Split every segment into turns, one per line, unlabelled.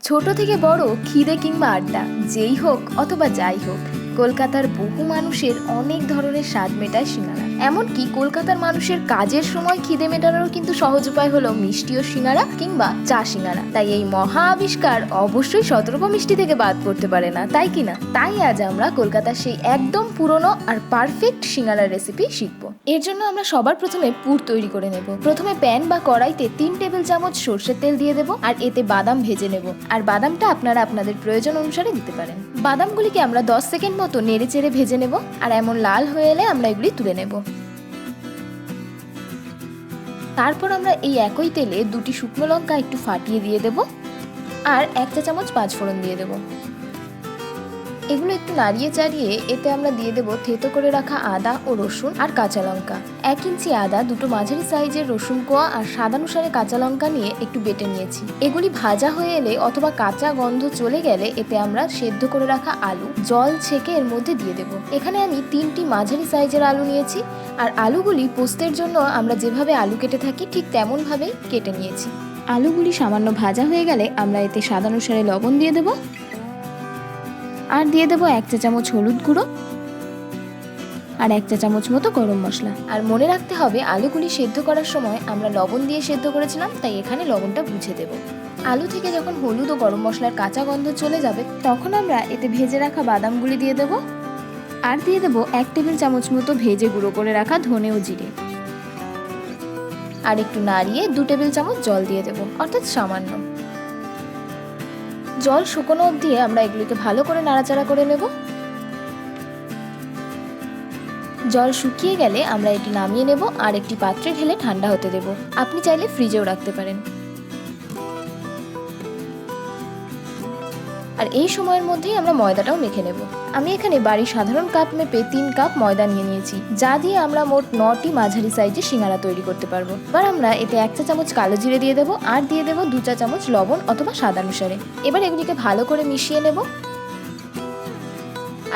ছোট থেকে বড়, খিদে কিংবা আড্ডা, যেই হোক অথবা যাই হোক, কলকাতার বহু মানুষের অনেক ধরনের স্বাদ মেটায় সিঙ্গারা। এমনকি কলকাতার মানুষের কাজের সময় খিদে মেটানোর কিন্তু সহজ উপায় হলো মিষ্টি ও সিঙ্গারা কিংবা চা সিঙ্গারা। তাই এই মহা আবিষ্কার অবশ্যই শতরূপা মিষ্টি থেকে বাদ পড়তে পারে না, তাই কিনা? তাই আজ আমরা কলকাতার সেই একদম পুরনো আর পারফেক্ট সিঙ্গারার রেসিপি শিখবো। এর জন্য আমরা সবার প্রথমে পুর তৈরি করে নেব। প্রথমে প্যান বা কড়াইতে 3 টেবিল চামচ সর্ষের তেল দিয়ে দেবো আর এতে বাদাম ভেজে নেব। আর বাদামটা আপনারা আপনাদের প্রয়োজন অনুসারে দিতে পারেন। বাদামগুলিকে আমরা 10 সেকেন্ড মতো নেড়ে চেড়ে ভেজে নেব আর এমন লাল হয়ে এলে আমরা এগুলি তুলে নেব। তারপর আমরা এই একই তেলে 2টি শুকনো লঙ্কা একটু ফাটিয়ে দিয়ে দেব আর 1 চা চামচ পাঁচফোড়ন দিয়ে দেব। এগুলো একটু নাড়িয়ে চাড়িয়ে এতে আমরা দিয়ে দেব থেতো করে রাখা আদা ও রসুন আর কাঁচা লঙ্কা। 1 ইঞ্চি আদা, 2টো মাঝারি সাইজের রসুন কোয়া আর স্বাদানুসারে কাঁচা লঙ্কা নিয়ে একটু বেটে নিয়েছি। এগুলি ভাজা হয়ে এলে অথবা কাঁচা গন্ধ চলে গেলে এতে আমরা সেদ্ধ করে রাখা আলু জল ছেঁকে এর মধ্যে দিয়ে দেব। এখানে আমি 3টি মাঝারি সাইজের আলু নিয়েছি আর আলুগুলি পোস্তের জন্য আমরা যেভাবে আলু কেটে থাকি ঠিক তেমন ভাবেই কেটে নিয়েছি। আলুগুলি সামান্য ভাজা হয়ে গেলে আমরা এতে স্বাদানুসারে লবণ দিয়ে দেব আর দিয়ে দেবো 1 চা চামচ হলুদ গুঁড়ো আর 1 চা চামচ মতো গরম মশলা। আর মনে রাখতে হবে আলুগুলি সেদ্ধ করার সময় আমরা লবণ দিয়ে সেদ্ধ করেছিলাম, তাই এখানে লবণটা বুঝে দেব। আলু থেকে যখন হলুদ ও গরম মশলার কাঁচা গন্ধ চলে যাবে তখন আমরা এতে ভেজে রাখা বাদামগুলি দিয়ে দেব আর দিয়ে দেব 1 টেবিল চামচ মতো ভেজে গুঁড়ো করে রাখা ধনে ও জিরে। আর একটু নাড়িয়ে 2 টেবিল চামচ জল দিয়ে দেব, অর্থাৎ সামান্য। জল শুকনো অবধি আমরা এগুলিকে ভালো করে নাড়াচাড়া করে নেব। জল শুকিয়ে গেলে আমরা এটি নামিয়ে নেব আর একটি পাত্রে ঢেলে ঠান্ডা হতে দেব। আপনি চাইলে ফ্রিজেও রাখতে পারেন। আর এই সময়ের মধ্যেই আমরা ময়দাটাও মেখে নেব। আমি এখানে বাড়ির সাধারণ কাপ মেপে 3 কাপ ময়দা নিয়ে নিয়েছি, যা দিয়ে আমরা মোট 9টি মাঝারি সাইজের সিঙ্গারা তৈরি করতে পারবো। এবার আমরা এতে 1 চা চামচ কালো জিরে দিয়ে দেবো আর দিয়ে দেবো 2 চা চামচ লবণ অথবা স্বাদানুসারে। এবার এগুলিকে ভালো করে মিশিয়ে নেব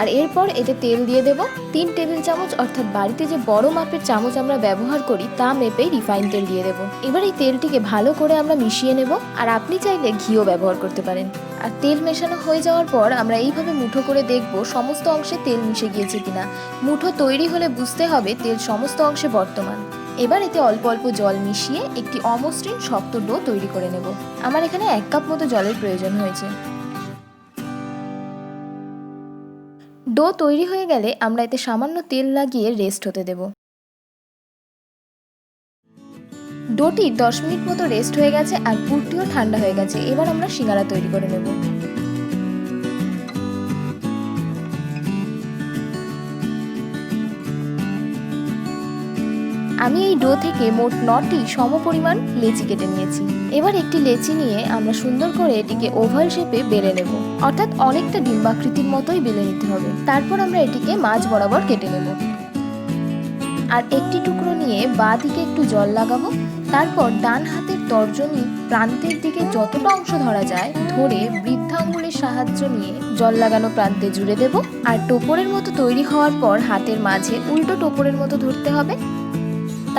আর এরপর এতে তেল দিয়ে দেব 3 টেবিল চামচ, অর্থাৎ বাড়িতে যে বড় মাপের চামচ আমরা ব্যবহার করি তা মেপেই রিফাইন তেল দিয়ে দেব। এবার এই তেলটিকে ভালো করে আমরা মিশিয়ে নেব আর আপনি চাইলে ঘিও ব্যবহার করতে পারেন। আর তেল মেশানো হয়ে যাওয়ার পর আমরা এইভাবে মুঠো করে দেখব সমস্ত অংশে তেল মিশে গিয়েছে কিনা। মুঠো তৈরি হলে বুঝতে হবে তেল সমস্ত অংশে বর্তমান। এবার এতে অল্প অল্প জল মিশিয়ে একটি অমসৃণ শক্ত ডো তৈরি করে নেব। আমার এখানে 1 কাপ মতো জলের প্রয়োজন হয়েছে। ডো তৈরি হয়ে গেলে আমরা এতে সামান্য তেল লাগিয়ে রেস্ট হতে দেব। ডোটি 10 মিনিট মতো রেস্ট হয়ে গেছে আর পুরটিও ঠান্ডা হয়ে গেছে। এবার আমরা সিঙ্গারা তৈরি করে নেব। আমি এই ডো থেকে মোট 9টি সমপরিমাণ লেচি কেটে নিয়েছি। এবার একটি লেচি নিয়ে আমরা সুন্দর করে এটিকে ওভাল শেপে বেলে নেব, অর্থাৎ অনেকটা ডিম্বাকৃতির মতোই বেলে নিতে হবে। তারপর আমরা এটিকে মাঝ বরাবর কেটে নেব আর একটি টুকরো নিয়ে বাঁ দিকে একটু জল লাগাবো। তারপর ডান হাতের তর্জনী প্রান্তের দিকে যতটা অংশ ধরা যায় ধরে বৃদ্ধাঙ্গুলের সাহায্য নিয়ে জল লাগানো প্রান্তে জুড়ে দেব। আর টোপরের মতো তৈরি হওয়ার পর হাতের মাঝে উল্টো টোপরের মতো ধরতে হবে।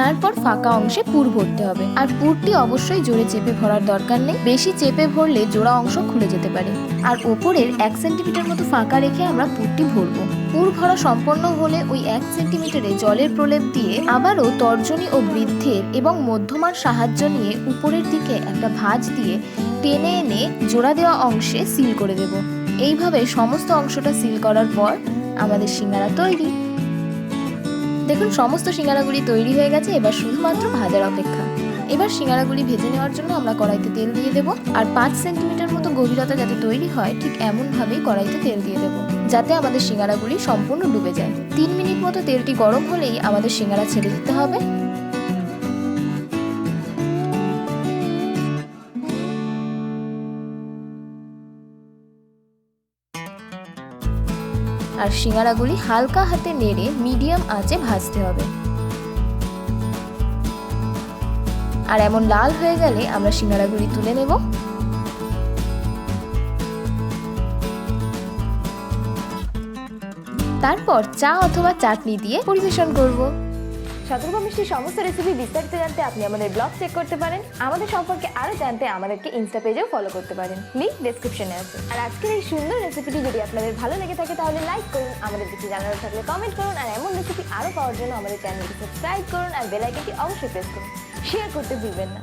তারপর ফাঁকা অংশে পুর ভরতে হবে। আর পুরটি অবশ্যই জোরে চেপে ভরার দরকার নেই, বেশি চেপে ভরলে জোড়া অংশ খুলে যেতে পারে। আর ওপরের 1 সেন্টিমিটার মতো ফাঁকা রেখে আমরা পুরটি ভরবো। পুর ভরা সম্পন্ন হলে ওই 1 সেন্টিমিটারে জলের প্রলেপ দিয়ে আবারও তর্জনী ও বৃদ্ধের এবং মধ্যমার সাহায্য নিয়ে উপরের দিকে একটা ভাঁজ দিয়ে টেনে এনে জোড়া দেওয়া অংশে সিল করে দেব। এইভাবে সমস্ত অংশটা সিল করার পর আমাদের সিঙ্গারা তৈরি। দেখুন সমস্ত সিঙ্গারাগুলি তৈরি হয়ে গেছে, এবার শুধুমাত্র ভাজার অপেক্ষা। এবার সিঙ্গারাগুলি ভেজে নেওয়ার জন্য আমরা কড়াইতে তেল দিয়ে দেব আর 5 সেন্টিমিটার মতো গভীরতা যাতে তৈরি হয় ঠিক এমনভাবেই কড়াইতে তেল দিয়ে দেব, যাতে আমাদের সিঙ্গারাগুলি সম্পূর্ণ ডুবে যায়। 3 মিনিট মতো তেলটি গরম হলেই আমাদের সিঙ্গারা ছেড়ে দিতে হবে। আর সিঙ্গারাগুলি হালকা হাতে নেড়ে মিডিয়াম আঁচে ভাজতে হবে। আর এমন লাল হয়ে গেলে আমরা সিঙ্গারাগুলি তুলে নেব। তারপর চা অথবা চাটনি দিয়ে পরিবেশন করব। শতরূপা মিষ্টির সমস্ত রেসিপি বিস্তারিত জানতে আপনি আমাদের ব্লগ চেক করতে পারেন। আমাদের সম্পর্কে আরো জানতে আমাদেরকে ইনস্টা পেজেও ফলো করতে পারেন, লিংক ডেসক্রিপশনে আছে। আর আজকের এই সুন্দর রেসিপিটি যদি আপনাদের ভালো লেগে থাকে তাহলে লাইক করুন, আমাদের কিছু জানার থাকলে কমেন্ট করুন, আর এমন রেসিপি আরো পাওয়ার জন্য আমাদের চ্যানেলটি সাবস্ক্রাইব করুন আর বেল আইকনটি অবশ্যই প্রেস করুন। শেয়ার করতে ভুলবেন না।